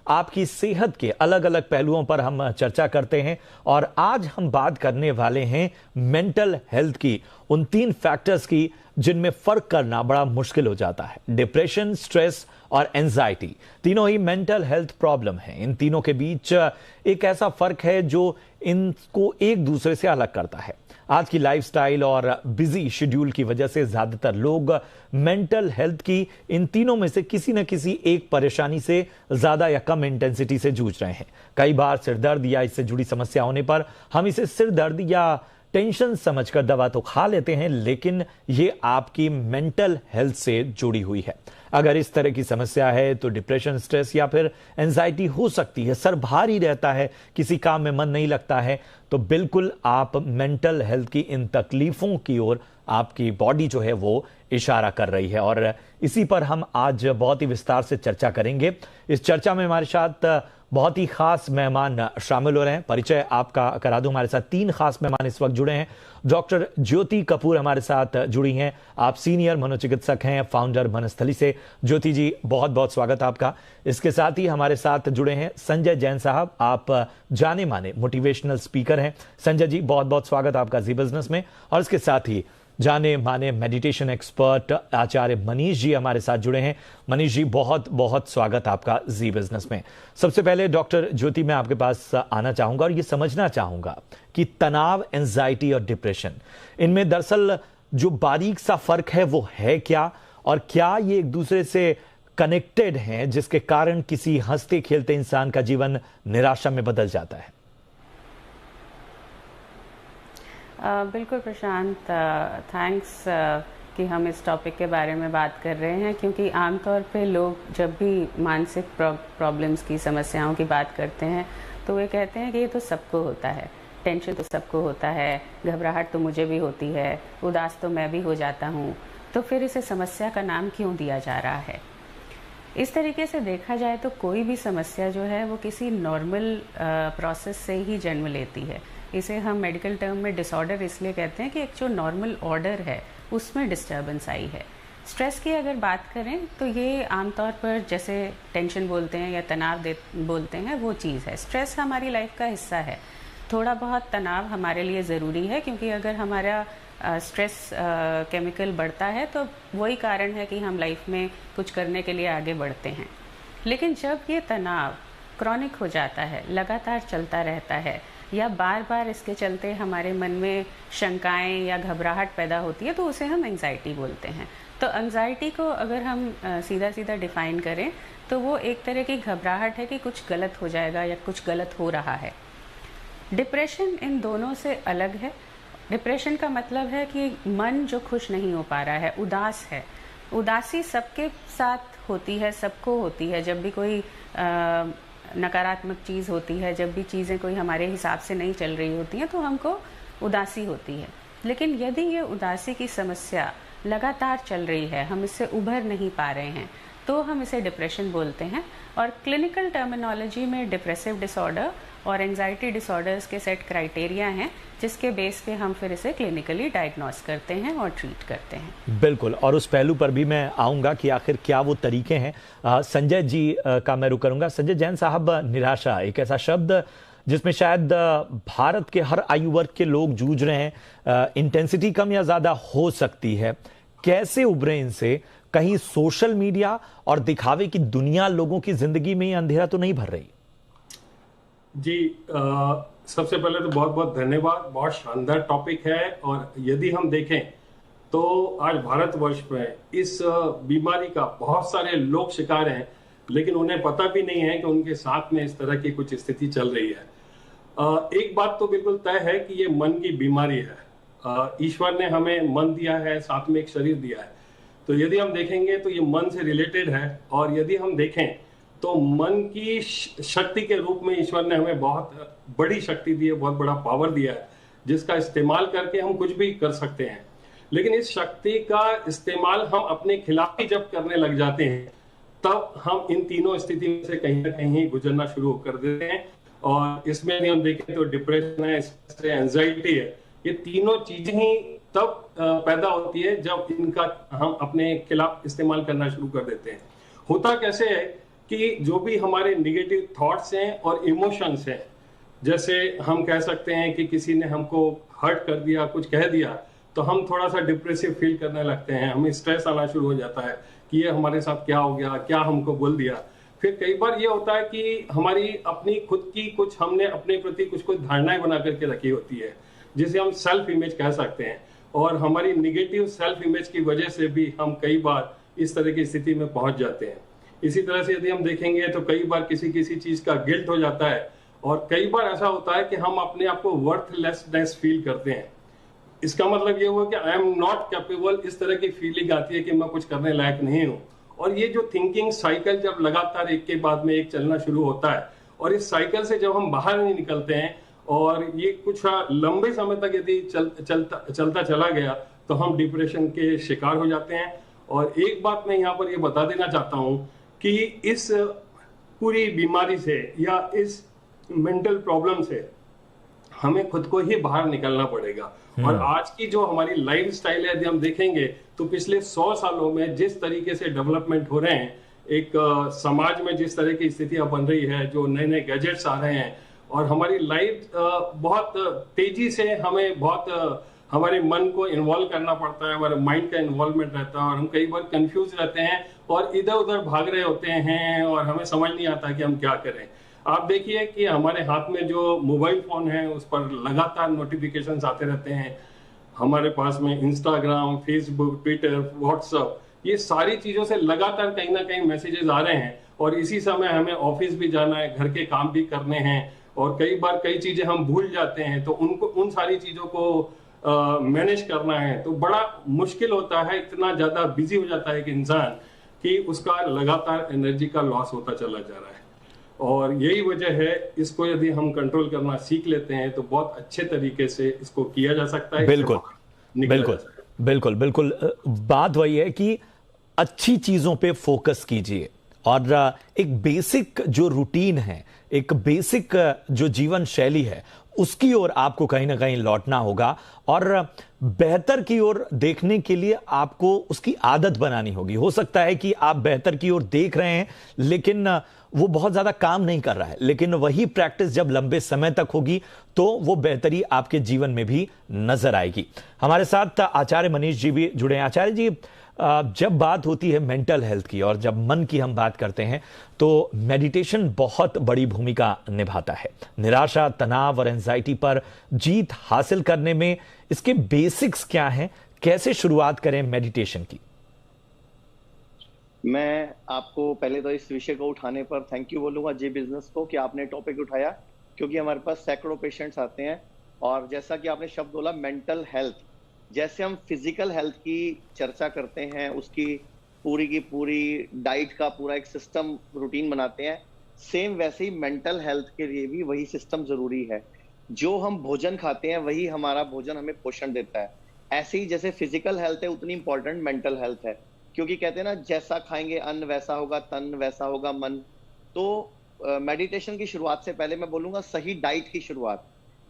आपकी सेहत के अलग अलग पहलुओं पर हम चर्चा करते हैं। और आज हम बात करने वाले हैं मेंटल हेल्थ की, उन 3 फैक्टर्स की जिनमें फर्क करना बड़ा मुश्किल हो जाता है। डिप्रेशन, स्ट्रेस और एंजाइटी, तीनों ही मेंटल हेल्थ प्रॉब्लम है। इन तीनों के बीच एक ऐसा फर्क है जो इनको एक दूसरे से अलग करता है। आज की लाइफस्टाइल और बिजी शेड्यूल की वजह से ज्यादातर लोग मेंटल हेल्थ की इन तीनों में से किसी न किसी एक परेशानी से ज्यादा या कम इंटेंसिटी से जूझ रहे हैं। कई बार सिरदर्द या इससे जुड़ी समस्या होने पर हम इसे सिरदर्द या टेंशन समझकर दवा तो खा लेते हैं, लेकिन ये आपकी मेंटल हेल्थ से जुड़ी हुई है। अगर इस तरह की समस्या है तो डिप्रेशन, स्ट्रेस या फिर एंजाइटी हो सकती है। सर भारी रहता है, किसी काम में मन नहीं लगता है, तो बिल्कुल आप मेंटल हेल्थ की इन तकलीफों की ओर आपकी बॉडी जो है वो इशारा कर रही है। और इसी पर हम आज बहुत ही विस्तार से चर्चा करेंगे। इस चर्चा में हमारे साथ बहुत ही खास मेहमान शामिल हो रहे हैं। परिचय आपका करा दूं, हमारे साथ 3 खास मेहमान इस वक्त जुड़े हैं। डॉक्टर ज्योति कपूर हमारे साथ जुड़ी हैं। आप सीनियर मनोचिकित्सक हैं, फाउंडर मनस्थली से। ज्योति जी, बहुत बहुत स्वागत आपका। इसके साथ ही हमारे साथ जुड़े हैं संजय जैन साहब। आप जाने माने मोटिवेशनल स्पीकर हैं। संजय जी, बहुत बहुत स्वागत आपका जी बिजनेस में। और इसके साथ ही जाने माने मेडिटेशन एक्सपर्ट आचार्य मनीष जी हमारे साथ जुड़े हैं। मनीष जी, बहुत बहुत स्वागत आपका जी बिजनेस में। सबसे पहले डॉक्टर ज्योति, मैं आपके पास आना चाहूंगा और ये समझना चाहूंगा कि तनाव, एंजाइटी और डिप्रेशन, इनमें दरअसल जो बारीक सा फर्क है वो है क्या, और क्या ये एक दूसरे से कनेक्टेड हैं जिसके कारण किसी हंसते खेलते इंसान का जीवन निराशा में बदल जाता है? बिल्कुल प्रशांत, थैंक्स कि हम इस टॉपिक के बारे में बात कर रहे हैं, क्योंकि आमतौर पे लोग जब भी मानसिक प्रॉब्लम्स की, समस्याओं की बात करते हैं तो वे कहते हैं कि ये तो सबको होता है, टेंशन तो सबको होता है, घबराहट तो मुझे भी होती है, उदास तो मैं भी हो जाता हूँ, तो फिर इसे समस्या का नाम क्यों दिया जा रहा है? इस तरीके से देखा जाए तो कोई भी समस्या जो है वो किसी नॉर्मल प्रोसेस से ही जन्म लेती है। इसे हम मेडिकल टर्म में डिसऑर्डर इसलिए कहते हैं कि एक जो नॉर्मल ऑर्डर है उसमें डिस्टर्बेंस आई है। स्ट्रेस की अगर बात करें तो ये आमतौर पर जैसे टेंशन बोलते हैं या तनाव बोलते हैं, वो चीज़ है। स्ट्रेस हमारी लाइफ का हिस्सा है। थोड़ा बहुत तनाव हमारे लिए ज़रूरी है, क्योंकि अगर हमारा स्ट्रेस केमिकल बढ़ता है तो वही कारण है कि हम लाइफ में कुछ करने के लिए आगे बढ़ते हैं। लेकिन जब ये तनाव क्रॉनिक हो जाता है, लगातार चलता रहता है, या बार बार इसके चलते हमारे मन में शंकाएं या घबराहट पैदा होती है, तो उसे हम एंजाइटी बोलते हैं। तो एंजाइटी को अगर हम सीधा सीधा डिफाइन करें तो वो एक तरह की घबराहट है कि कुछ गलत हो जाएगा या कुछ गलत हो रहा है। डिप्रेशन इन दोनों से अलग है। डिप्रेशन का मतलब है कि मन जो खुश नहीं हो पा रहा है, उदास है। उदासी सबके साथ होती है, सबको होती है। जब भी कोई नकारात्मक चीज़ होती है, जब भी चीज़ें कोई हमारे हिसाब से नहीं चल रही होती हैं, तो हमको उदासी होती है। लेकिन यदि ये उदासी की समस्या लगातार चल रही है, हम इससे उभर नहीं पा रहे हैं, तो हम इसे डिप्रेशन बोलते हैं। और क्लिनिकल टर्मिनोलॉजी में डिप्रेसिव डिसऑर्डर और एंजाइटी डिसऑर्डर्स के सेट क्राइटेरिया हैं, जिसके बेस पे हम फिर इसे क्लिनिकली डायग्नोस करते हैं और ट्रीट करते हैं। बिल्कुल, और उस पहलू पर भी मैं आऊंगा कि आखिर क्या वो तरीके हैं। संजय जी का मैं रुख करूंगा। संजय जैन साहब, निराशा एक ऐसा शब्द जिसमें शायद भारत के हर आयु वर्ग के लोग जूझ रहे हैं। इंटेंसिटी कम या ज्यादा हो सकती है, कैसे उभरे इनसे? कहीं सोशल मीडिया और दिखावे की दुनिया लोगों की जिंदगी में अंधेरा तो नहीं भर रही? जी, सबसे पहले तो बहुत बहुत धन्यवाद। बहुत शानदार टॉपिक है। और यदि हम देखें तो आज भारतवर्ष में इस बीमारी का बहुत सारे लोग शिकार हैं, लेकिन उन्हें पता भी नहीं है कि उनके साथ में इस तरह की कुछ स्थिति चल रही है। एक बात तो बिल्कुल तय है कि ये मन की बीमारी है। ईश्वर ने हमें मन दिया है, साथ में एक शरीर दिया है। तो यदि हम देखेंगे तो ये मन से रिलेटेड है। और यदि हम देखें तो मन की शक्ति के रूप में ईश्वर ने हमें बहुत बड़ी शक्ति दी है, बहुत बड़ा पावर दिया है, जिसका इस्तेमाल करके हम कुछ भी कर सकते हैं। लेकिन इस शक्ति का इस्तेमाल हम अपने खिलाफ ही जब करने लग जाते हैं, तब हम इन तीनों स्थिति में से कहीं ना कहीं गुजरना शुरू कर देते हैं। और इसमें यदि हम देखें तो डिप्रेशन है, स्ट्रेस है, एंजाइटी है, ये तीनों चीजें ही तब पैदा होती है जब इनका हम अपने खिलाफ इस्तेमाल करना शुरू कर देते हैं। होता कैसे है कि जो भी हमारे निगेटिव थॉट्स हैं और इमोशंस हैं, जैसे हम कह सकते हैं कि किसी ने हमको हर्ट कर दिया, कुछ कह दिया, तो हम थोड़ा सा डिप्रेसिव फील करने लगते हैं, हमें स्ट्रेस आना शुरू हो जाता है कि ये हमारे साथ क्या हो गया, क्या हमको बोल दिया। फिर कई बार ये होता है कि हमारी अपनी खुद की कुछ हमने अपने प्रति कुछ कुछ धारणाएं बना करके रखी होती है, जिसे हम सेल्फ इमेज कह सकते हैं, और हमारी निगेटिव सेल्फ इमेज की वजह से भी हम कई बार इस तरह की स्थिति में पहुंच जाते हैं। इसी तरह से यदि हम देखेंगे तो कई बार किसी किसी चीज का गिल्ट हो जाता है, और कई बार ऐसा होता है कि हम अपने आप को वर्थलेसनेस फील करते हैं। इसका मतलब ये हुआ कि आई एम नॉट कैपेबल, इस तरह की फीलिंग आती है कि मैं कुछ करने लायक नहीं हूं। और ये जो थिंकिंग साइकिल जब लगातार एक के बाद में एक चलना शुरू होता है, और इस साइकिल से जब हम बाहर नहीं निकलते हैं और ये कुछ लंबे समय तक यदि चलता चला गया, तो हम डिप्रेशन के शिकार हो जाते हैं। और एक बात मैं यहाँ पर ये बता देना चाहता हूँ कि इस पूरी बीमारी से या इस मेंटल प्रॉब्लम से हमें खुद को ही बाहर निकलना पड़ेगा। और आज की जो हमारी लाइफ स्टाइल है, यदि हम देखेंगे तो पिछले 100 सालों में जिस तरीके से डेवलपमेंट हो रहे हैं, एक समाज में जिस तरह की स्थितियां बन रही है, जो नए नए गैजेट्स आ रहे हैं, और हमारी लाइफ बहुत तेजी से हमें बहुत हमारे मन को इन्वॉल्व करना पड़ता है, हमारे माइंड का इन्वॉल्वमेंट रहता है, और हम कई बार कंफ्यूज रहते हैं और इधर उधर भाग रहे होते हैं, और हमें समझ नहीं आता कि हम क्या करें। आप देखिए कि हमारे हाथ में जो मोबाइल फोन है, उस पर लगातार नोटिफिकेशंस आते रहते हैं। हमारे पास में इंस्टाग्राम, फेसबुक, ट्विटर, व्हाट्सएप, ये सारी चीजों से लगातार कहीं ना कहीं मैसेजेस आ रहे हैं, और इसी समय हमें ऑफिस भी जाना है, घर के काम भी करने हैं, और कई बार कई चीजें हम भूल जाते हैं, तो उनको उन सारी चीजों को मैनेज करना है तो बड़ा मुश्किल होता है। इतना ज्यादा बिजी हो जाता है कि इंसान कि उसका लगातार एनर्जी का लॉस होता चला जा रहा है। और यही वजह है, इसको यदि हम कंट्रोल करना सीख लेते हैं तो बहुत अच्छे तरीके से इसको किया जा सकता है। बिल्कुल बिल्कुल बिल्कुल बिल्कुल। बात वही है कि अच्छी चीजों पे फोकस कीजिए, और एक बेसिक जो रूटीन है, एक बेसिक जो जीवन शैली है, उसकी ओर आपको कहीं ना कहीं लौटना होगा, और बेहतर की ओर देखने के लिए आपको उसकी आदत बनानी होगी। हो सकता है कि आप बेहतर की ओर देख रहे हैं, लेकिन वो बहुत ज्यादा काम नहीं कर रहा है, लेकिन वही प्रैक्टिस जब लंबे समय तक होगी तो वो बेहतरी आपके जीवन में भी नजर आएगी। हमारे साथ आचार्य मनीष जी भी जुड़े हैं। आचार्य जी, जब बात होती है मेंटल हेल्थ की और जब मन की हम बात करते हैं, तो मेडिटेशन बहुत बड़ी भूमिका निभाता है। निराशा, तनाव और एंजाइटी पर जीत हासिल करने में इसके बेसिक्स क्या हैं? कैसे शुरुआत करें मेडिटेशन की? मैं आपको पहले तो इस विषय को उठाने पर थैंक यू बोलूंगा जी बिजनेस को कि आपने टॉपिक उठाया, क्योंकि हमारे पास सैकड़ों पेशेंट्स आते हैं, और जैसा कि आपने शब्द बोला मेंटल हेल्थ, जैसे हम फिजिकल हेल्थ की चर्चा करते हैं, उसकी की पूरी डाइट का पूरा एक सिस्टम रूटीन बनाते हैं, सेम वैसे ही मेंटल हेल्थ के लिए भी वही सिस्टम जरूरी है। जो हम भोजन खाते हैं वही हमारा भोजन हमें पोषण देता है। ऐसे ही जैसे फिजिकल हेल्थ है, उतनी इंपॉर्टेंट मेंटल हेल्थ है, क्योंकि कहते हैं ना, जैसा खाएंगे अन्न वैसा होगा तन, वैसा होगा मन। तो मेडिटेशन की शुरुआत से पहले मैं बोलूंगा सही डाइट की शुरुआत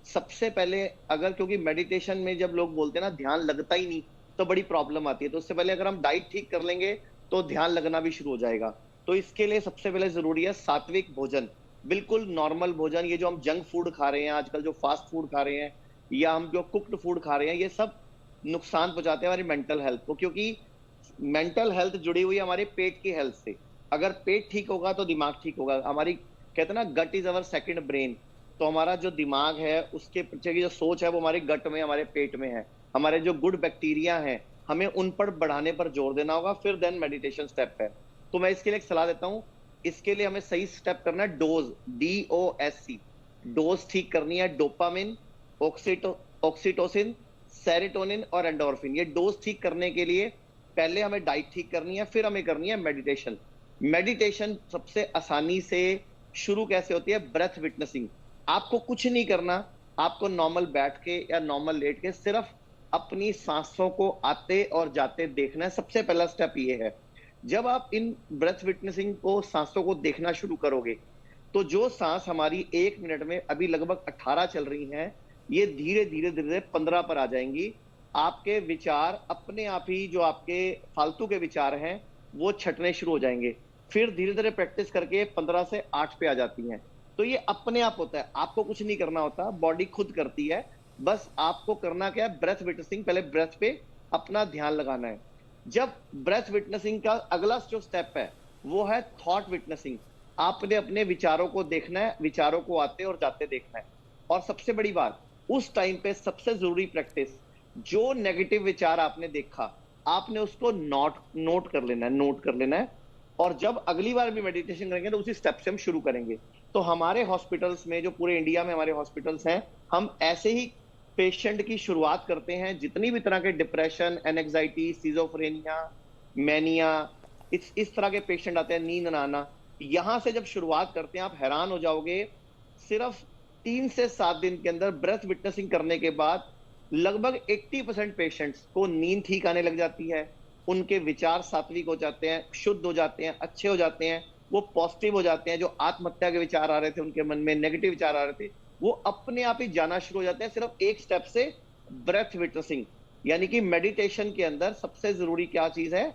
सबसे पहले। अगर क्योंकि मेडिटेशन में जब लोग बोलते हैं ना ध्यान लगता ही नहीं, तो बड़ी प्रॉब्लम आती है। तो उससे पहले अगर हम डाइट ठीक कर लेंगे तो ध्यान लगना भी शुरू हो जाएगा। तो इसके लिए सबसे पहले जरूरी है सात्विक भोजन, बिल्कुल नॉर्मल भोजन। ये जो हम जंक फूड खा रहे हैं आजकल, जो फास्ट फूड खा रहे हैं या हम जो कुक्ड फूड खा रहे हैं, ये सब नुकसान पहुंचाते हैं हमारी मेंटल हेल्थ को, क्योंकि मेंटल हेल्थ जुड़ी हुई है हमारे पेट की हेल्थ से। अगर पेट ठीक होगा तो दिमाग ठीक होगा। हमारी कहते हैं ना, गट इज अवर सेकंड ब्रेन। तो हमारा जो दिमाग है, उसके पीछे की जो सोच है, वो हमारे गट में, हमारे पेट में है। हमारे जो गुड बैक्टीरिया हैं, हमें उन पर बढ़ाने पर जोर देना होगा, फिर देन मेडिटेशन स्टेप है। तो मैं इसके लिए एक सलाह देता हूं। इसके लिए हमें सही स्टेप करना है डोज, DOSC, डोज ठीक करनी है। डोपामिन, ऑक्सीटोसिन, सेरोटोनिन और एंडोर्फिन, ये डोज ठीक करने के लिए पहले हमें डाइट ठीक करनी है, फिर हमें करनी है मेडिटेशन। मेडिटेशन सबसे आसानी से शुरू कैसे होती है? Breath witnessing. आपको कुछ नहीं करना, आपको नॉर्मल बैठ के या नॉर्मल लेट के सिर्फ अपनी सांसों को आते और जाते देखना है। सबसे पहला स्टेप ये है। जब आप इन ब्रेथ विटनेसिंग को, सांसों को देखना शुरू करोगे, तो जो सांस हमारी 1 मिनट में अभी लगभग 18 चल रही हैं, ये धीरे धीरे धीरे 15 पर आ जाएंगी। आपके विचार अपने आप ही, जो आपके फालतू के विचार हैं, वो छटने शुरू हो जाएंगे। फिर धीरे धीरे प्रैक्टिस करके 15 से 8 पे आ जाती हैं। तो ये अपने आप होता है, आपको कुछ नहीं करना होता, बॉडी खुद करती है। बस आपको करना क्या है, ब्रेथ विटनेसिंग, पहले ब्रेथ पे अपना ध्यान लगाना है। जब ब्रेथ विटनेसिंग का अगला जो स्टेप है वो है थॉट विटनेसिंग। आपने अपने विचारों को देखना है, विचारों को आते और जाते देखना है। और सबसे बड़ी बात, उस टाइम पे सबसे जरूरी प्रैक्टिस, जो नेगेटिव विचार आपने देखा आपने उसको नोट कर लेना है। और जब अगली बार भी मेडिटेशन करेंगे तो उसी स्टेप से हम शुरू करेंगे। तो हमारे हॉस्पिटल्स में, जो पूरे इंडिया में हमारे हॉस्पिटल्स हैं, हम ऐसे ही पेशेंट की शुरुआत करते हैं। जितनी भी तरह के डिप्रेशन, एंजाइटी, सिजोफ्रेनिया, मैनिया, इस तरह के पेशेंट आते हैं, नींद ना आना, यहां से जब शुरुआत करते हैं आप हैरान हो जाओगे। सिर्फ 3 से 7 दिन के अंदर ब्रेथ विटनेसिंग करने के बाद लगभग 80% पेशेंट्स को नींद ठीक आने लग जाती है, उनके विचार सात्विक हो जाते हैं, शुद्ध हो जाते हैं, अच्छे हो जाते हैं, वो पॉजिटिव हो जाते हैं। जो आत्महत्या के विचार आ रहे थे उनके मन में, नेगेटिव विचार आ रहे थे, वो अपने आप ही जाना शुरू हो जाते हैं, सिर्फ एक स्टेप से, ब्रेथ विटनेसिंग। यानी कि मेडिटेशन के अंदर सबसे जरूरी क्या चीज है,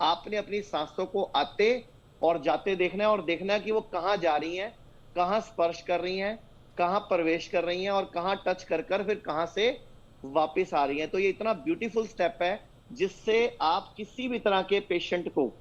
आपने अपनी सांसों को आते और जाते देखना है, और देखना है कि वो कहां जा रही हैं, कहां स्पर्श कर रही हैं, कहां प्रवेश कर रही हैं, और कहां टच कर फिर कहां से वापस आ रही हैं। तो ये इतना ब्यूटीफुल स्टेप है जिससे आप किसी भी तरह के पेशेंट को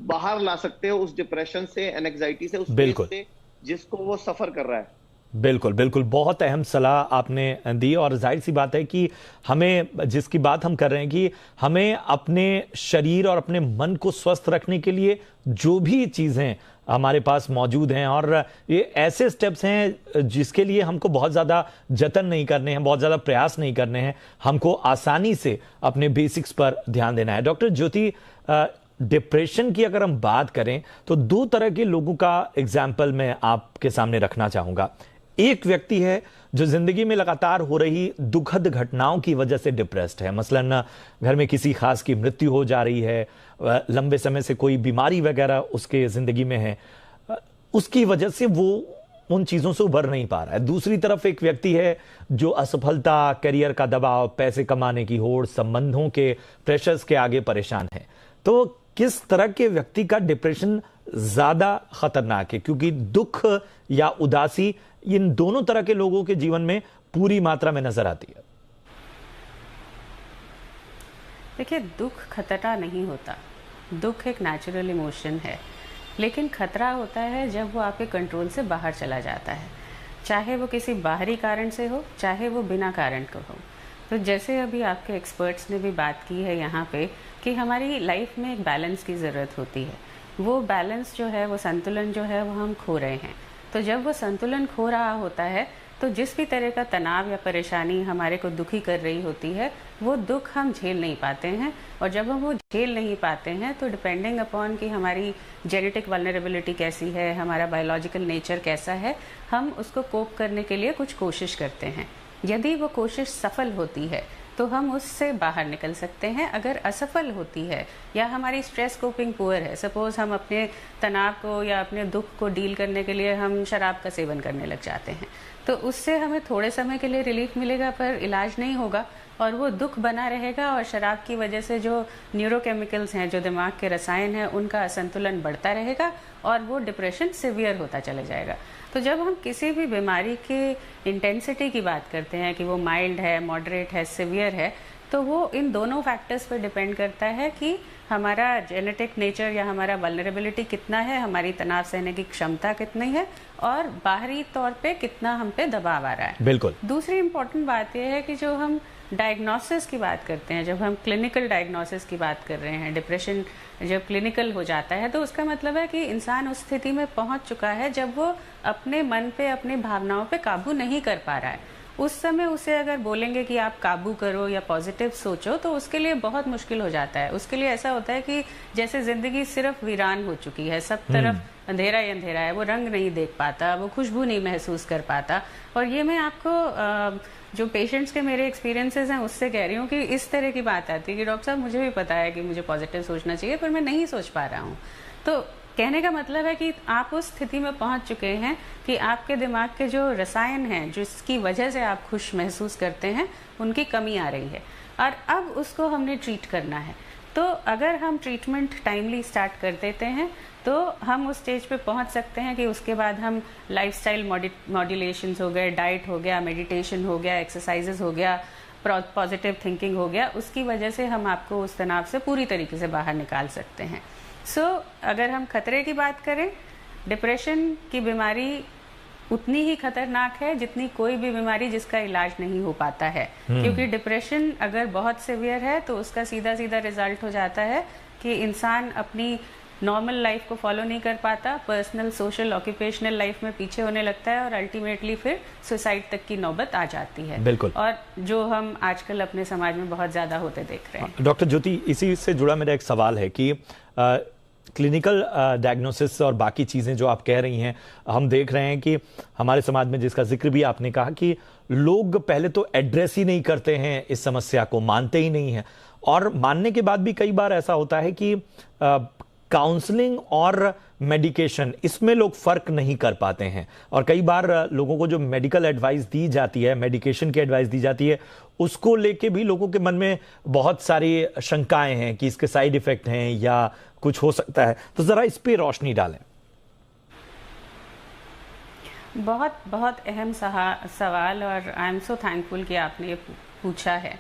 बाहर ला सकते हो उस डिप्रेशन से, एंजाइटी से, उस फेज से जिसको वो सफर कर रहा है। बिल्कुल बिल्कुल, बहुत अहम सलाह आपने दी। और जाहिर सी बात है कि हमें, जिसकी बात हम कर रहे हैं कि हमें अपने शरीर और अपने मन को स्वस्थ रखने के लिए जो भी चीज़ें हमारे पास मौजूद हैं, और ये ऐसे स्टेप्स हैं जिसके लिए हमको बहुत ज़्यादा जतन नहीं करने हैं, बहुत ज़्यादा प्रयास नहीं करने हैं, हमको आसानी से अपने बेसिक्स पर ध्यान देना है। डॉक्टर ज्योति, डिप्रेशन की अगर हम बात करें तो 2 तरह के लोगों का एग्जाम्पल मैं आपके सामने रखना चाहूँगा। एक व्यक्ति है जो जिंदगी में लगातार हो रही दुखद घटनाओं की वजह से डिप्रेस्ड है, मसलन घर में किसी खास की मृत्यु हो जा रही है, लंबे समय से कोई बीमारी वगैरह उसके जिंदगी में है, उसकी वजह से वो उन चीजों से उभर नहीं पा रहा है। दूसरी तरफ एक व्यक्ति है जो असफलता, करियर का दबाव, पैसे कमाने की होड़, संबंधों के प्रेशर्स के आगे परेशान है। तो किस तरह के व्यक्ति का डिप्रेशन ज्यादा खतरनाक है? क्योंकि दुख या उदासी इन दोनों तरह के लोगों के जीवन में पूरी मात्रा में नजर आती है। देखिए, दुख खतरा नहीं होता, दुख एक नेचुरल इमोशन है, लेकिन खतरा होता है जब वो आपके कंट्रोल से बाहर चला जाता है, चाहे वो किसी बाहरी कारण से हो, चाहे वो बिना कारण को हो। तो जैसे अभी आपके एक्सपर्ट्स ने भी बात की है यहाँ पे कि हमारी लाइफ में एक बैलेंस की ज़रूरत होती है। वो बैलेंस जो है, वो संतुलन जो है, वो हम खो रहे हैं। तो जब वो संतुलन खो रहा होता है तो जिस भी तरह का तनाव या परेशानी हमारे को दुखी कर रही होती है, वो दुख हम झेल नहीं पाते हैं। और जब हम वो झेल नहीं पाते हैं तो डिपेंडिंग अपॉन कि हमारी जेनेटिक वल्नरेबिलिटी कैसी है, हमारा बायोलॉजिकल नेचर कैसा है, हम उसको कोप करने के लिए कुछ कोशिश करते हैं। यदि वो कोशिश सफल होती है तो हम उससे बाहर निकल सकते हैं। अगर असफल होती है या हमारी स्ट्रेस कोपिंग पुअर है, सपोज हम अपने तनाव को या अपने दुख को डील करने के लिए हम शराब का सेवन करने लग जाते हैं, तो उससे हमें थोड़े समय के लिए रिलीफ मिलेगा पर इलाज नहीं होगा और वो दुख बना रहेगा। और शराब की वजह से जो न्यूरोकेमिकल्स हैं, जो दिमाग के रसायन हैं, उनका असंतुलन बढ़ता रहेगा और वो डिप्रेशन सिवियर होता चला जाएगा। तो जब हम किसी भी बीमारी की इंटेंसिटी की बात करते हैं कि वो माइल्ड है, मॉडरेट है, सिवियर है, तो वो इन दोनों फैक्टर्स पर डिपेंड करता है कि हमारा जेनेटिक नेचर या हमारा वल्नरेबिलिटी कितना है, हमारी तनाव सहने की क्षमता कितनी है और बाहरी तौर पे कितना हम पे दबाव आ रहा है। बिल्कुल। दूसरी इम्पोर्टेंट बात यह है कि जो हम डायग्नोसिस की बात करते हैं, जब हम क्लिनिकल डायग्नोसिस की बात कर रहे हैं, डिप्रेशन जब क्लिनिकल हो जाता है तो उसका मतलब है कि इंसान उस स्थिति में पहुंच चुका है जब वो अपने मन पे, अपनी भावनाओं पे काबू नहीं कर पा रहा है। उस समय उसे अगर बोलेंगे कि आप काबू करो या पॉजिटिव सोचो तो उसके लिए बहुत मुश्किल हो जाता है। उसके लिए ऐसा होता है कि जैसे जिंदगी सिर्फ वीरान हो चुकी है, सब तरफ अंधेरा ही अंधेरा है, वो रंग नहीं देख पाता, वो खुशबू नहीं महसूस कर पाता। और ये मैं आपको जो पेशेंट्स के मेरे एक्सपीरियंसेस हैं उससे कह रही हूँ कि इस तरह की बात आती है कि डॉक्टर साहब मुझे भी पता है कि मुझे पॉजिटिव सोचना चाहिए पर मैं नहीं सोच पा रहा हूँ। तो कहने का मतलब है कि आप उस स्थिति में पहुंच चुके हैं कि आपके दिमाग के जो रसायन हैं जिसकी वजह से आप खुश महसूस करते हैं उनकी कमी आ रही है और अब उसको हमने ट्रीट करना है। तो अगर हम ट्रीटमेंट टाइमली स्टार्ट कर देते हैं तो हम उस स्टेज पे पहुंच सकते हैं कि उसके बाद हम लाइफस्टाइल मॉड्यूलेशंस हो गए, डाइट हो गया, मेडिटेशन हो गया, एक्सरसाइजेस हो गया, पॉजिटिव थिंकिंग हो गया, उसकी वजह से हम आपको उस तनाव से पूरी तरीके से बाहर निकाल सकते हैं। अगर हम खतरे की बात करें, डिप्रेशन की बीमारी उतनी ही खतरनाक है जितनी कोई भी बीमारी जिसका इलाज नहीं हो पाता है, क्योंकि डिप्रेशन अगर बहुत सीवियर है तो उसका सीधा सीधा रिजल्ट हो जाता है कि इंसान अपनी नॉर्मल लाइफ को फॉलो नहीं कर पाता, पर्सनल, सोशल, ऑक्यूपेशनल लाइफ में पीछे होने लगता है और अल्टीमेटली फिर सुसाइड तक की नौबत आ जाती है। बिल्कुल। और जो हम आजकल अपने समाज में बहुत ज्यादा होते देख रहे हैं। डॉक्टर ज्योति, इसी से जुड़ा मेरा एक सवाल है कि क्लिनिकल डायग्नोसिस और बाकी चीज़ें जो आप कह रही हैं, हम देख रहे हैं कि हमारे समाज में, जिसका जिक्र भी आपने कहा, कि लोग पहले तो एड्रेस ही नहीं करते हैं इस समस्या को, मानते ही नहीं हैं, और मानने के बाद भी कई बार ऐसा होता है कि काउंसलिंग और मेडिकेशन, इसमें लोग फर्क नहीं कर पाते हैं, और कई बार लोगों को जो मेडिकल एडवाइस दी जाती है, मेडिकेशन की एडवाइस दी जाती है, उसको लेके भी लोगों के मन में बहुत सारी शंकाएं हैं कि इसके साइड इफेक्ट हैं या कुछ हो सकता है। तो जरा इस पे रोशनी डालें। बहुत बहुत अहम सवाल, और आई एम सो थैंकफुल कि आपने ये पूछा है।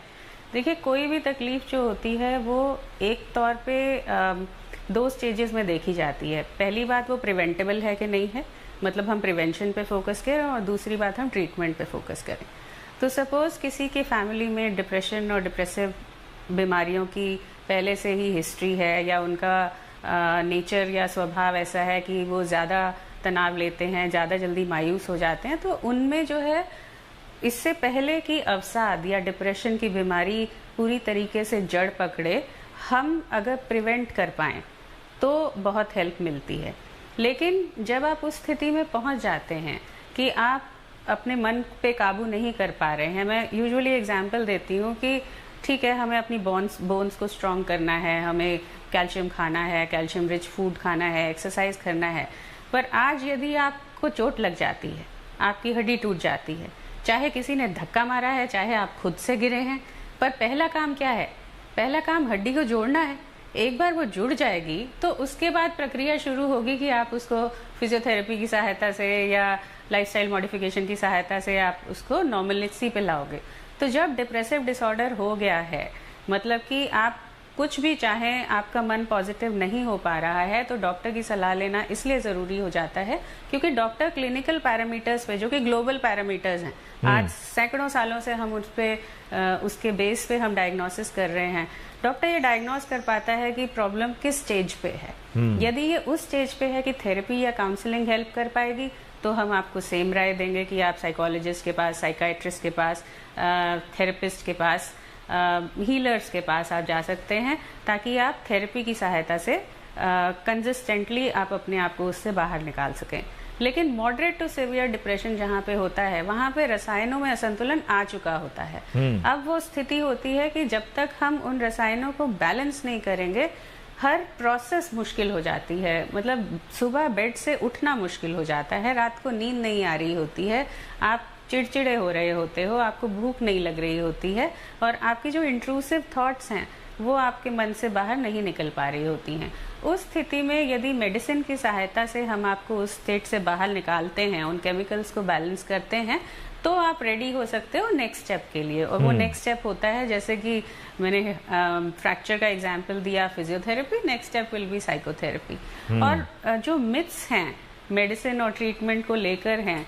देखिए, कोई भी तकलीफ जो होती है वो एक तौर पे दो स्टेजेस में देखी जाती है। पहली बात, वो प्रिवेंटेबल है कि नहीं है, मतलब हम प्रिवेंशन पे फोकस करें, और दूसरी बात हम ट्रीटमेंट पे फोकस करें। तो सपोज किसी के फैमिली में डिप्रेशन और डिप्रेसिव बीमारियों की पहले से ही हिस्ट्री है, या उनका नेचर या स्वभाव ऐसा है कि वो ज़्यादा तनाव लेते हैं, ज़्यादा जल्दी मायूस हो जाते हैं, तो उनमें जो है इससे पहले कि अवसाद या डिप्रेशन की बीमारी पूरी तरीके से जड़ पकड़े, हम अगर प्रिवेंट कर पाएँ तो बहुत हेल्प मिलती है। लेकिन जब आप उस स्थिति में पहुंच जाते हैं कि आप अपने मन पे काबू नहीं कर पा रहे हैं, मैं यूजुअली एग्जांपल देती हूँ कि ठीक है, हमें अपनी बोन्स को स्ट्रॉन्ग करना है, हमें कैल्शियम खाना है, कैल्शियम रिच फूड खाना है, एक्सरसाइज करना है, पर आज यदि आपको चोट लग जाती है, आपकी हड्डी टूट जाती है, चाहे किसी ने धक्का मारा है, चाहे आप खुद से गिरे हैं, पर पहला काम क्या है? पहला काम हड्डी को जोड़ना है। एक बार वो जुड़ जाएगी तो उसके बाद प्रक्रिया शुरू होगी कि आप उसको फिजियोथेरेपी की सहायता से या लाइफस्टाइल मॉडिफिकेशन की सहायता से आप उसको नॉर्मलिटी पे लाओगे। तो जब डिप्रेसिव डिसऑर्डर हो गया है, मतलब कि आप कुछ भी चाहें, आपका मन पॉजिटिव नहीं हो पा रहा है, तो डॉक्टर की सलाह लेना इसलिए ज़रूरी हो जाता है क्योंकि डॉक्टर क्लिनिकल पैरामीटर्स पे, जो कि ग्लोबल पैरामीटर्स हैं, आज सैकड़ों सालों से हम उस पे उसके बेस पे हम डायग्नोसिस कर रहे हैं। डॉक्टर ये डायग्नोस कर पाता है कि प्रॉब्लम किस स्टेज पे है। यदि ये उस स्टेज पे है कि थेरेपी या काउंसलिंग हेल्प कर पाएगी, तो हम आपको सेम राय देंगे कि आप साइकोलॉजिस्ट के पास, साइकाइट्रिस्ट के पास, थेरेपिस्ट के पास, हीलर्स के पास आप जा सकते हैं, ताकि आप थेरेपी की सहायता से कंसिस्टेंटली आप अपने आप को उससे बाहर निकाल सकें। लेकिन मॉडरेट टू सीवियर डिप्रेशन जहाँ पे होता है, वहाँ पे रसायनों में असंतुलन आ चुका होता है। अब वो स्थिति होती है कि जब तक हम उन रसायनों को बैलेंस नहीं करेंगे, हर प्रोसेस मुश्किल हो जाती है। मतलब सुबह बेड से उठना मुश्किल हो जाता है, रात को नींद नहीं आ रही होती है, आप चिड़चिड़े हो रहे होते हो, आपको भूख नहीं लग रही होती है, और आपकी जो इंट्रूसिव थॉट्स हैं वो आपके मन से बाहर नहीं निकल पा रही होती हैं। उस स्थिति में यदि मेडिसिन की सहायता से हम आपको उस स्टेट से बाहर निकालते हैं, उन केमिकल्स को बैलेंस करते हैं, तो आप रेडी हो सकते हो नेक्स्ट स्टेप के लिए। और वो नेक्स्ट स्टेप होता है, जैसे कि मैंने फ्रैक्चर का एग्जांपल दिया, physiotherapy, next step will be psychotherapy. और जो मिथ्स हैं मेडिसिन और ट्रीटमेंट को लेकर हैं,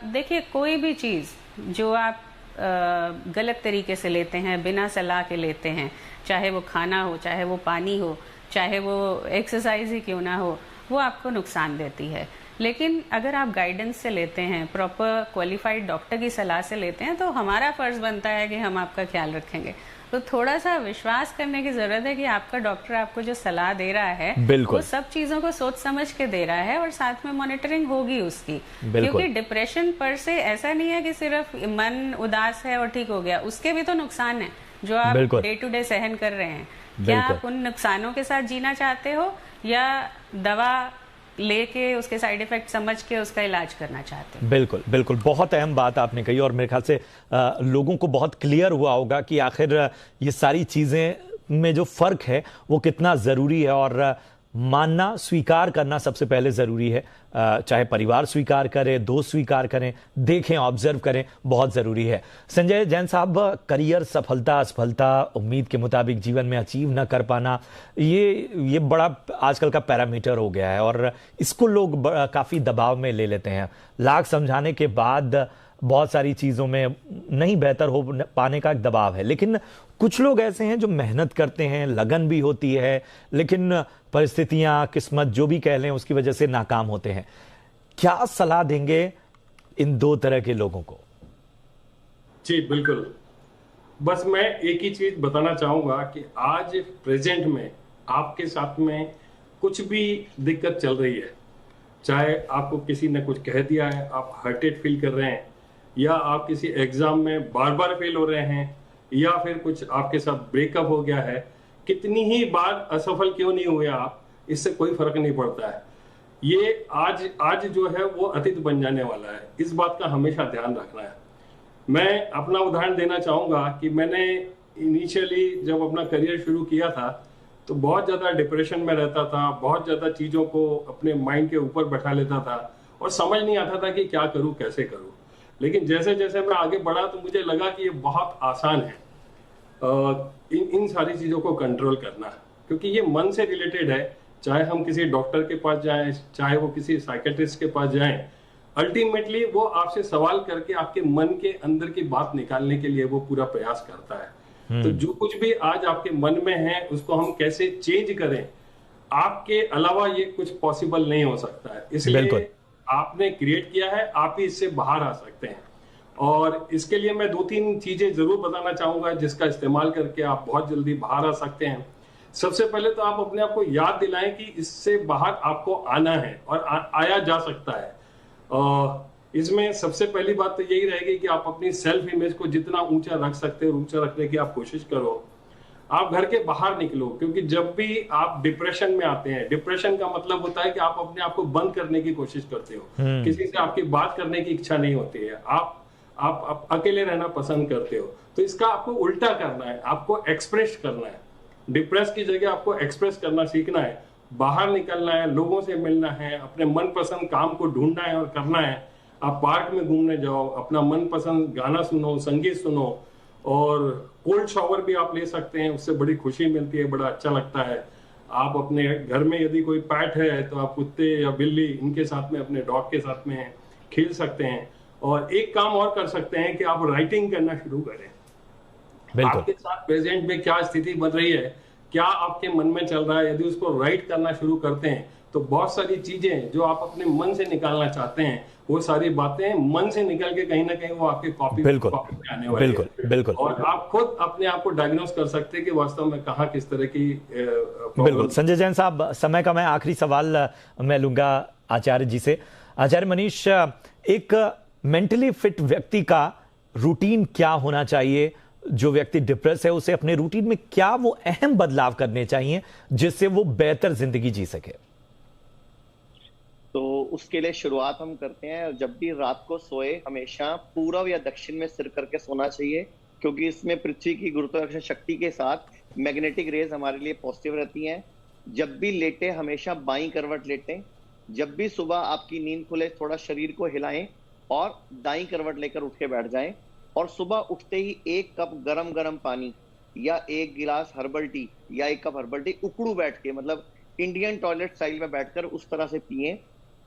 देखिए, कोई भी चीज़ जो आप गलत तरीके से लेते हैं, बिना सलाह के लेते हैं, चाहे वो खाना हो, चाहे वो पानी हो, चाहे वो एक्सरसाइज ही क्यों ना हो, वो आपको नुकसान देती है। लेकिन अगर आप गाइडेंस से लेते हैं, प्रॉपर क्वालिफाइड डॉक्टर की सलाह से लेते हैं, तो हमारा फर्ज बनता है कि हम आपका ख्याल रखेंगे। तो थोड़ा सा विश्वास करने की जरूरत है कि आपका डॉक्टर आपको जो सलाह दे रहा है वो सब चीजों को सोच समझ के दे रहा है, और साथ में मॉनिटरिंग होगी उसकी। क्योंकि डिप्रेशन पर से ऐसा नहीं है कि सिर्फ मन उदास है और ठीक हो गया, उसके भी तो नुकसान है जो आप डे टू डे सहन कर रहे हैं। क्या आप उन नुकसानों के साथ जीना चाहते हो, या दवा लेके उसके साइड इफेक्ट समझ के उसका इलाज करना चाहते हैं? बिल्कुल बिल्कुल, बहुत अहम बात आपने कही, और मेरे ख्याल से लोगों को बहुत क्लियर हुआ होगा कि आखिर ये सारी चीज़ें में जो फ़र्क है वो कितना ज़रूरी है। और मानना, स्वीकार करना सबसे पहले जरूरी है। चाहे परिवार स्वीकार करे, दोस्त स्वीकार करें, देखें, ऑब्जर्व करें, बहुत जरूरी है। संजय जैन साहब, करियर सफलता असफलता, उम्मीद के मुताबिक जीवन में अचीव न कर पाना, ये बड़ा आजकल का पैरामीटर हो गया है और इसको लोग काफी दबाव में ले लेते हैं। लाख समझाने के बाद बहुत सारी चीजों में नहीं बेहतर हो पाने का एक दबाव है, लेकिन कुछ लोग ऐसे हैं जो मेहनत करते हैं, लगन भी होती है, लेकिन परिस्थितियां, किस्मत जो भी कह लें, उसकी वजह से नाकाम होते हैं। क्या सलाह देंगे इन दो तरह के लोगों को? जी बिल्कुल, बस मैं एक ही चीज बताना चाहूंगा कि आज प्रेजेंट में आपके साथ में कुछ भी दिक्कत चल रही है, चाहे आपको किसी ने कुछ कह दिया है, आप हर्टेड फील कर रहे हैं, या आप किसी एग्जाम में बार बार फेल हो रहे हैं, या फिर कुछ आपके साथ ब्रेकअप हो गया है, कितनी ही बार असफल क्यों नहीं हुए आप, इससे कोई फर्क नहीं पड़ता है। ये आज जो है वो अतीत बन जाने वाला है, इस बात का हमेशा ध्यान रखना है। मैं अपना उदाहरण देना चाहूंगा कि मैंने इनिशियली जब अपना करियर शुरू किया था तो बहुत ज्यादा डिप्रेशन में रहता था, बहुत ज्यादा चीजों को अपने माइंड के ऊपर बैठा लेता था और समझ नहीं आता था कि क्या करूं, कैसे करूं। लेकिन जैसे जैसे मैं आगे बढ़ा तो मुझे लगा कि ये बहुत आसान है इन सारी चीजों को कंट्रोल करना, क्योंकि ये मन से रिलेटेड है। चाहे हम किसी डॉक्टर के पास जाएं, चाहे वो किसी साइकेट्रिस्ट के पास जाएं, अल्टीमेटली वो आपसे सवाल करके आपके मन के अंदर की बात निकालने के लिए वो पूरा प्रयास करता है। तो जो कुछ भी आज आपके मन में है उसको हम कैसे चेंज करें, आपके अलावा ये कुछ पॉसिबल नहीं हो सकता है। इसलिए आपने क्रिएट किया है, आप ही इससे बाहर आ सकते हैं। और इसके लिए मैं 2-3 चीजें जरूर बताना चाहूंगा जिसका इस्तेमाल करके आप बहुत जल्दी बाहर आ सकते हैं। सबसे पहले तो आप अपने आप को याद दिलाएं कि इससे बाहर आपको आना है और आया जा सकता है। इसमें सबसे पहली बात तो यही रहेगी कि आप अपनी सेल्फ इमेज को जितना ऊंचा रख सकते हो, ऊंचा रखने की आप कोशिश करो। आप घर के बाहर निकलो, क्योंकि जब भी आप डिप्रेशन में आते हैं, डिप्रेशन का मतलब होता है कि आप अपने आप को बंद करने की कोशिश करते हो, किसी से आपकी बात करने की इच्छा नहीं होती है, आप अकेले रहना पसंद करते हो। तो इसका आपको उल्टा करना है, आपको एक्सप्रेस करना है। डिप्रेस की जगह आपको एक्सप्रेस करना सीखना है, बाहर निकलना है, लोगों से मिलना है, अपने मनपसंद काम को ढूंढना है और करना है। आप पार्क में घूमने जाओ, अपना मनपसंद गाना सुनो, संगीत सुनो, और कोल्ड शावर भी आप ले सकते हैं, उससे बड़ी खुशी मिलती है, बड़ा अच्छा लगता है। आप अपने घर में यदि कोई पेट है तो आप कुत्ते या बिल्ली इनके साथ में, अपने डॉग के साथ में खेल सकते हैं। और एक काम और कर सकते हैं कि आप राइटिंग करना शुरू करें। आपके साथ प्रेजेंट में क्या स्थिति बन रही है, क्या आपके मन में चल रहा है, यदि उसको राइट करना शुरू करते हैं तो बहुत सारी चीजें जो आप अपने मन से निकालना चाहते हैं, वो सारी बातें मन से निकल के कहीं ना कहीं वो आपके कॉपी में आने वाली है। बिल्कुल। और आप खुद अपने आप को डायग्नोस कर सकते हैं कि वास्तव में कहाँ किस तरह की बिल्कुल। संजय जैन साहब, समय का मैं आखिरी सवाल मैं लूंगा आचार्य जी से। आचार्य मनीष, एक मेंटली फिट व्यक्ति का रूटीन क्या होना चाहिए? जो व्यक्ति डिप्रेस है उसे अपने रूटीन में क्या वो अहम बदलाव करने चाहिए जिससे वो बेहतर जिंदगी जी सके? तो उसके लिए शुरुआत हम करते हैं, जब भी रात को सोए हमेशा पूर्व या दक्षिण में सिर करके सोना चाहिए, क्योंकि इसमें पृथ्वी की गुरुत्वाकर्षण शक्ति के साथ मैग्नेटिक रेज हमारे लिए पॉजिटिव रहती हैं। जब भी लेटे हमेशा बाईं करवट लेटें। जब भी सुबह आपकी नींद खुले थोड़ा शरीर को हिलाएं और दाईं करवट लेकर उठ के बैठ जाएं। और सुबह उठते ही 1 कप गरम गरम पानी या 1 गिलास हर्बल टी या 1 कप हर्बल टी उकड़ू बैठ के, मतलब इंडियन टॉयलेट स्टाइल में बैठकर उस तरह से पिएं।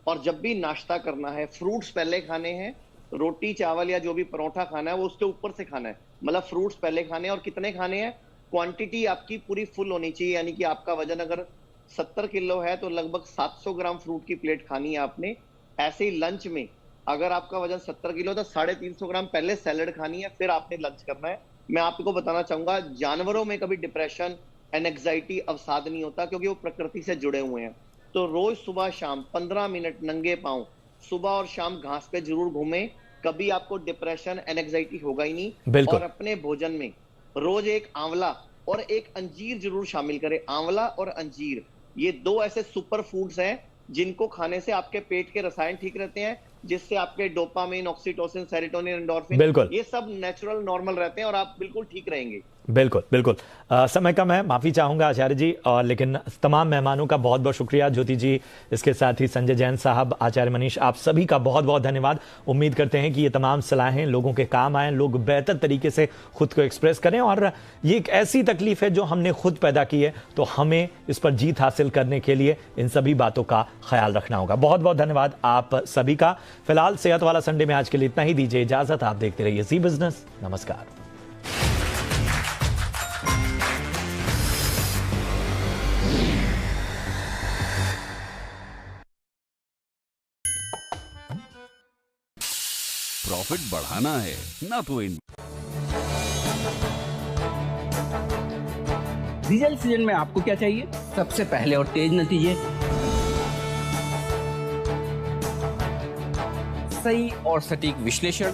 और जब भी नाश्ता करना है, फ्रूट्स पहले खाने हैं, रोटी चावल या जो भी परोठा खाना है वो उसके ऊपर से खाना है, मतलब फ्रूट्स पहले खाने हैं। और कितने खाने हैं, क्वांटिटी आपकी पूरी फुल होनी चाहिए, यानी कि आपका वजन अगर 70 किलो है तो लगभग 700 ग्राम फ्रूट की प्लेट खानी है आपने। ऐसे ही लंच में अगर आपका वजन 70 किलो तो 350 ग्राम पहले सैलेड खानी है, फिर आपने लंच करना है। मैं आपको बताना चाहूंगा, जानवरों में कभी डिप्रेशन एंजाइटी अवसाद नहीं होता, क्योंकि वो प्रकृति से जुड़े हुए हैं। तो रोज सुबह शाम 15 मिनट नंगे पांव सुबह और शाम घास पे जरूर घूमें, कभी आपको डिप्रेशन एंजाइटी होगा ही नहीं। और अपने भोजन में रोज 1 आंवला और 1 अंजीर जरूर शामिल करें। आंवला और अंजीर ये 2 ऐसे सुपर फूड्स हैं जिनको खाने से आपके पेट के रसायन ठीक रहते हैं, जिससे आपके डोपामिन, ऑक्सीटोसिन, सेरोटोनिन, एंडोर्फिन ये सब नेचुरल नॉर्मल रहते हैं और आप बिल्कुल ठीक रहेंगे। बिल्कुल बिल्कुल। समय कम है, माफ़ी चाहूँगा आचार्य जी, और लेकिन तमाम मेहमानों का बहुत बहुत शुक्रिया, ज्योति जी, इसके साथ ही संजय जैन साहब, आचार्य मनीष, आप सभी का बहुत बहुत धन्यवाद। उम्मीद करते हैं कि ये तमाम सलाहें लोगों के काम आएँ, लोग बेहतर तरीके से खुद को एक्सप्रेस करें, और ये एक ऐसी तकलीफ है जो हमने खुद पैदा की है, तो हमें इस पर जीत हासिल करने के लिए इन सभी बातों का ख्याल रखना होगा। बहुत बहुत धन्यवाद आप सभी का। फिलहाल सेहत वाला संडे में आज के लिए इतना ही, दीजिए इजाजत। आप देखते रहिए जी बिजनेस। नमस्कार। प्रॉफिट बढ़ाना है ना तो डीजल सीजन में आपको क्या चाहिए? सबसे पहले और तेज नतीजे, सही और सटीक विश्लेषण,